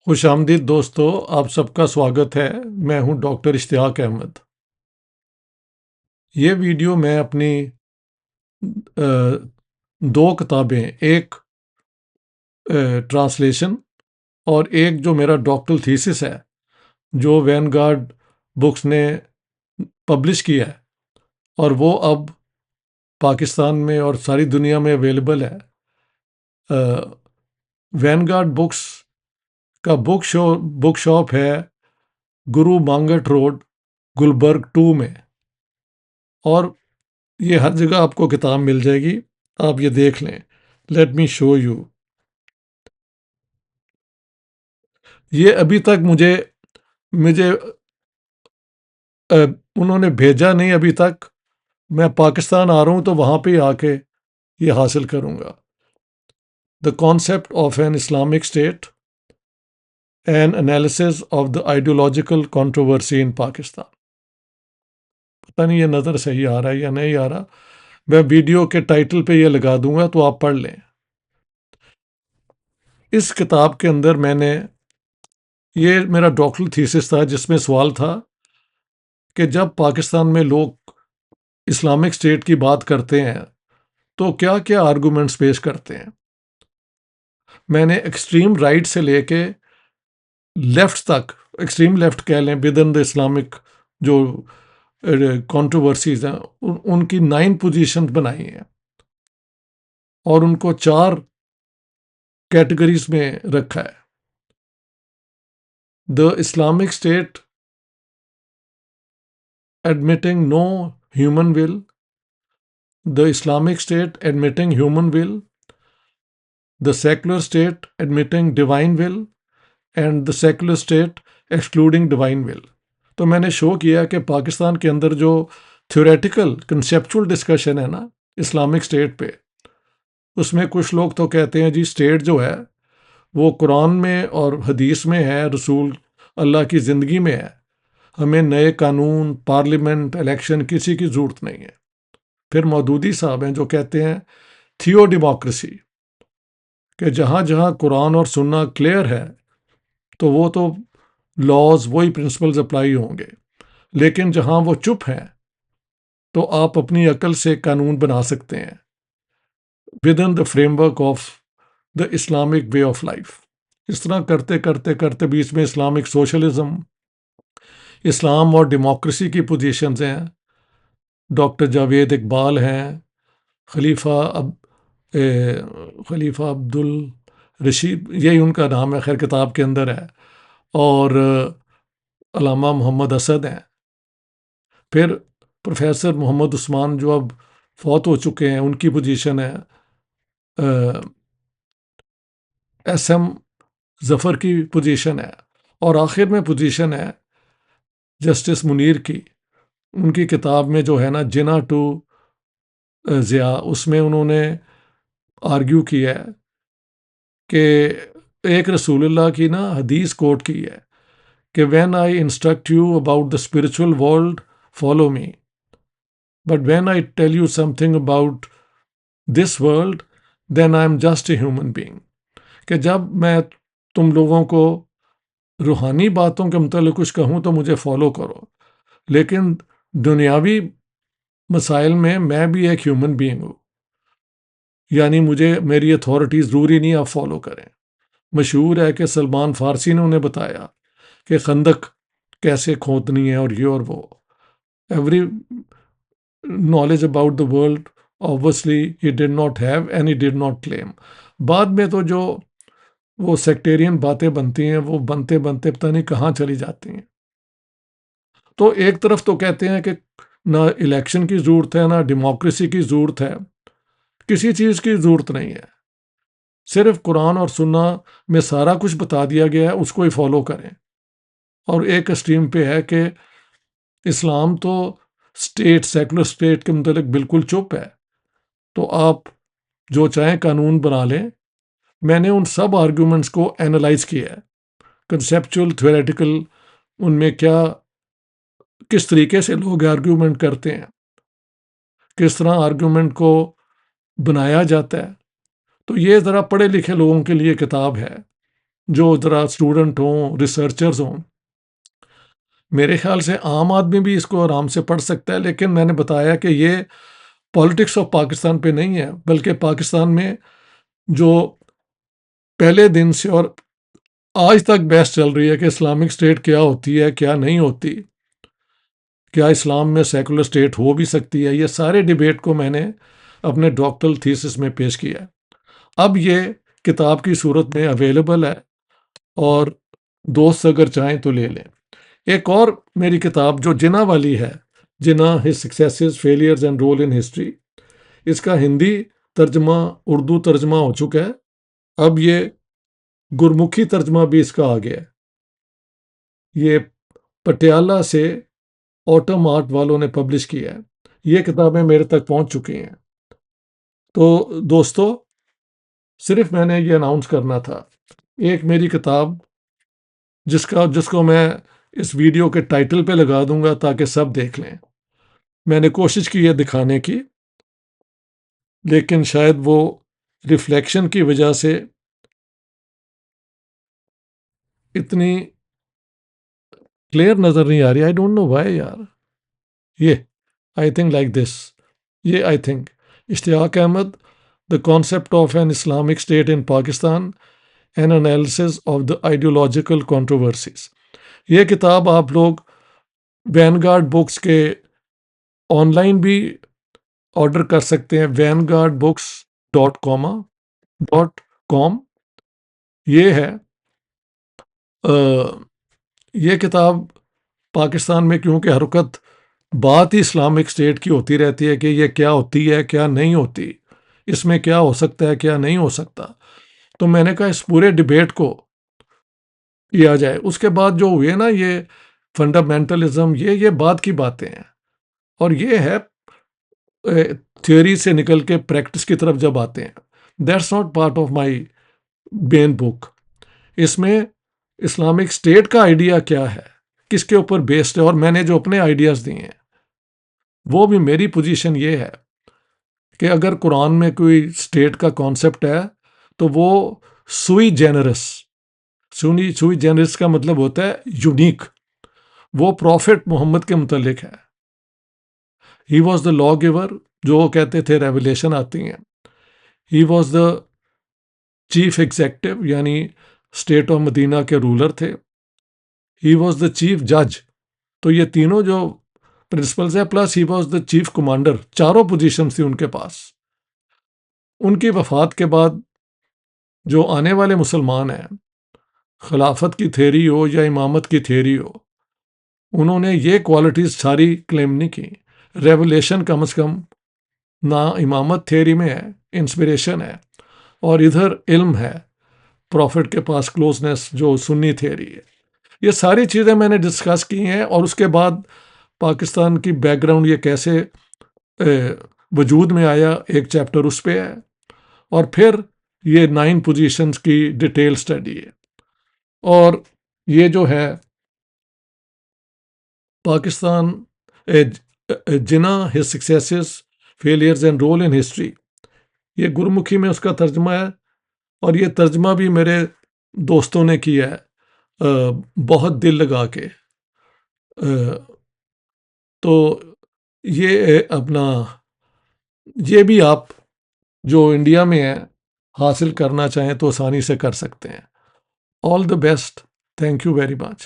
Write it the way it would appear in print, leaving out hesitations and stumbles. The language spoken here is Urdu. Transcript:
خوش آمدید دوستو، آپ سب کا سواگت ہے۔ میں ہوں ڈاکٹر اشتیاق احمد۔ یہ ویڈیو میں اپنی آ، دو کتابیں، ایک ٹرانسلیشن اور ایک جو میرا ڈاکٹرل تھیسس ہے جو وین گارڈ بکس نے پبلش کیا ہے، اور وہ اب پاکستان میں اور ساری دنیا میں اویلیبل ہے۔ وین گارڈ بکس کا بک شاپ ہے گرو مانگٹ روڈ، گلبرگ 2 میں، اور یہ ہر جگہ آپ کو کتاب مل جائے گی۔ آپ یہ دیکھ لیں۔ Let me show you. یہ ابھی تک مجھے انہوں نے بھیجا نہیں ابھی تک۔ میں پاکستان آ رہا ہوں تو وہاں پہ آ کے یہ حاصل کروں گا۔ The concept of an Islamic state, an analysis of the ideological controversy in Pakistan. پتہ نہیں یہ نظر صحیح آ رہا ہے یا نہیں آ رہا۔ میں ویڈیو کے ٹائٹل پہ یہ لگا دوں گا تو آپ پڑھ لیں۔ اس کتاب کے اندر یہ میرا ڈاکٹرل تھیسس تھا، جس میں سوال تھا کہ جب پاکستان میں لوگ اسلامک اسٹیٹ کی بات کرتے ہیں تو کیا کیا آرگومنٹس پیش کرتے ہیں۔ میں نے ایکسٹریم رائٹ سے لے کے لیفٹ تک، ایکسٹریم لیفٹ کہہ لیں، ود ان دا اسلامک جو کنٹروورسیز ہیں، ان کی 9 پوزیشن بنائی ہیں اور ان کو 4 کیٹیگریز میں رکھا ہے۔ The Islamic state admitting no human will, the Islamic state admitting human will, the secular state admitting divine will, and the secular state excluding divine will۔ تو میں نے شو کیا کہ پاکستان کے اندر جو تھیوریٹیکل کنسیپچول ڈسکشن ہے نا اسلامک اسٹیٹ پہ، اس میں کچھ لوگ تو کہتے ہیں جی اسٹیٹ جو ہے وہ قرآن میں اور حدیث میں ہے، رسول اللہ کی زندگی میں ہے، ہمیں نئے قانون، پارلیمنٹ، الیکشن کسی کی ضرورت نہیں ہے۔ پھر مودودی صاحب ہیں جو کہتے ہیں تھیو ڈیموکریسی، کہ جہاں جہاں قرآن اور سننا کلیئر ہے تو وہ تو لاز، وہی پرنسپلز اپلائی ہوں گے، لیکن جہاں وہ چپ ہیں تو آپ اپنی عقل سے قانون بنا سکتے ہیں within the framework of the Islamic way of life. اس طرح کرتے کرتے کرتے بیچ میں اسلامک سوشلزم، اسلام اور ڈیموکریسی کی پوزیشنز ہیں۔ ڈاکٹر جاوید اقبال ہیں، خلیفہ عبد الرشید، یہی ان کا نام ہے، خیر کتاب کے اندر ہے، اور علامہ محمد اسد ہیں۔ پھر پروفیسر محمد عثمان جو اب فوت ہو چکے ہیں، ان کی پوزیشن ہے۔ ایس ایم ظفر کی پوزیشن ہے، اور آخر میں پوزیشن ہے جسٹس منیر کی۔ ان کی کتاب میں جو ہے نا جنا ٹو ضیاء، اس میں انہوں نے آرگیو کیا ہے کہ ایک رسول اللہ کی نا حدیث کوٹ کی ہے کہ when I instruct you about the spiritual world follow me, but when I tell you something about this world then I am just a human being. کہ جب میں تم لوگوں کو روحانی باتوں کے متعلق کچھ کہوں تو مجھے فالو کرو، لیکن دنیاوی مسائل میں بھی ایک ہیومن بینگ ہوں، یعنی میری اتھارٹی ضروری نہیں آپ فالو کریں۔ مشہور ہے کہ سلمان فارسی نے انہیں بتایا کہ خندق کیسے کھودنی ہے، اور یہ اور وہ۔ Every knowledge about the world obviously he did not have and he did not claim۔ بعد میں تو جو وہ سیکٹیرین باتیں بنتی ہیں، وہ بنتے بنتے پتہ نہیں کہاں چلی جاتی ہیں۔ تو ایک طرف تو کہتے ہیں کہ نہ الیکشن کی ضرورت ہے، نہ ڈیموکریسی کی ضرورت ہے، کسی چیز کی ضرورت نہیں ہے، صرف قرآن اور سنہ میں سارا کچھ بتا دیا گیا ہے، اس کو ہی فالو کریں۔ اور ایک اسٹریم پہ ہے کہ اسلام تو سیکولر اسٹیٹ کے متعلق بالکل چپ ہے، تو آپ جو چاہیں قانون بنا لیں۔ میں نے ان سب آرگیومنٹس کو اینالائز کیا ہے، کنسیپچول، تھیوریٹیکل، ان میں کس طریقے سے لوگ آرگیومنٹ کرتے ہیں، کس طرح آرگیومنٹ کو بنایا جاتا ہے۔ تو یہ ذرا پڑھے لکھے لوگوں کے لیے کتاب ہے۔ جو ذرا اسٹوڈنٹ ہوں، ریسرچرز ہوں، میرے خیال سے عام آدمی بھی اس کو آرام سے پڑھ سکتا ہے، لیکن میں نے بتایا کہ یہ پالیٹکس آف پاکستان پہ نہیں ہے، بلکہ پاکستان میں جو پہلے دن سے اور آج تک بحث چل رہی ہے کہ اسلامک اسٹیٹ کیا ہوتی ہے، کیا نہیں ہوتی، کیا اسلام میں سیکولر اسٹیٹ ہو بھی سکتی ہے، یہ سارے ڈیبیٹ کو میں نے اپنے ڈاکٹرل تھیسس میں پیش کیا ہے۔ اب یہ کتاب کی صورت میں اویلیبل ہے، اور دوست اگر چاہیں تو لے لیں۔ ایک اور میری کتاب جو جنا والی ہے، Jinnah his successes failures and role in history, اس کا ہندی ترجمہ، اردو ترجمہ ہو چکا ہے، اب یہ گرمکھی ترجمہ بھی اس کا آ گیا ہے۔ یہ پٹیالہ سے آٹم آرٹ والوں نے پبلش کیا ہے، یہ کتابیں میرے تک پہنچ چکی ہیں۔ تو دوستو، صرف میں نے یہ اناؤنس کرنا تھا، ایک میری کتاب جس کو میں اس ویڈیو کے ٹائٹل پہ لگا دوں گا تاکہ سب دیکھ لیں۔ میں نے کوشش کی ہے دکھانے کی، لیکن شاید وہ ریفلیکشن کی وجہ سے اتنی کلیئر نظر نہیں آ رہی۔ آئی ڈونٹ نو وائی یار۔ یہ آئی تھنک لائک دس، یہ I think Ishtiaq Ahmed, the concept of an Islamic state in Pakistan, an analysis of the ideological controversies. یہ کتاب آپ لوگ وین گارڈ بکس کے آن لائن بھی آرڈر کر سکتے ہیں، vanguardbooks.com۔ یہ ہے یہ کتاب پاکستان میں کیونکہ ہر وقت بات ہی اسلامک اسٹیٹ کی ہوتی رہتی ہے کہ یہ کیا ہوتی ہے، کیا نہیں ہوتی، اس میں کیا ہو سکتا ہے، کیا نہیں ہو سکتا، تو میں نے کہا اس پورے ڈیبیٹ کو کیا جائے۔ اس کے بعد جو ہوئے نا یہ فنڈامنٹلزم، یہ بات کی باتیں ہیں، اور یہ ہے تھیوری سے نکل کے پریکٹس کی طرف جب آتے ہیں، that's not part of my main book. اس میں اسلامک اسٹیٹ کا آئیڈیا کیا ہے، کس کے اوپر بیسڈ ہے، اور میں نے جو اپنے آئیڈیاز دیے ہیں وہ بھی، میری پوزیشن یہ ہے کہ اگر قرآن میں کوئی اسٹیٹ کا کانسیپٹ ہے تو وہ سوئی جینرس کا مطلب ہوتا ہے یونیک، وہ پروفٹ محمد کے متعلق ہے۔ He was the law giver, جو وہ کہتے تھے ریولیشن آتی ہیں۔ He was the chief executive, یعنی اسٹیٹ آف مدینہ کے رولر تھے۔ ہی واز دا چیف جج، تو یہ تینوں جو پرنسپلز ہیں، plus he was the chief commander, چاروں پوزیشنز تھی ان کے پاس۔ ان کی وفات کے بعد جو آنے والے مسلمان ہیں، خلافت کی تھیوری ہو یا امامت کی تھیوری ہو، انہوں نے یہ کوالٹیز ساری کلیم نہیں کی۔ ریولیشن کم از کم نہ امامت تھیوری میں ہے، انسپریشن ہے، اور ادھر علم ہے، پروفٹ کے پاس کلوزنس جو سنی تھیوری ہے۔ یہ ساری چیزیں میں نے ڈسکس کی ہیں، اور اس کے بعد پاکستان کی بیک گراؤنڈ یہ کیسے وجود میں آیا، ایک چیپٹر اس پہ ہے، اور پھر یہ 9 پوزیشنز کی ڈیٹیل سٹڈی ہے۔ اور یہ جو ہے Pakistan Jinnah his successes failures and role in history, یہ گرمکھی میں اس کا ترجمہ ہے، اور یہ ترجمہ بھی میرے دوستوں نے کیا ہے بہت دل لگا کے۔ تو یہ اپنا، یہ بھی آپ جو انڈیا میں ہیں حاصل کرنا چاہیں تو آسانی سے کر سکتے ہیں۔ All the best, thank you very much.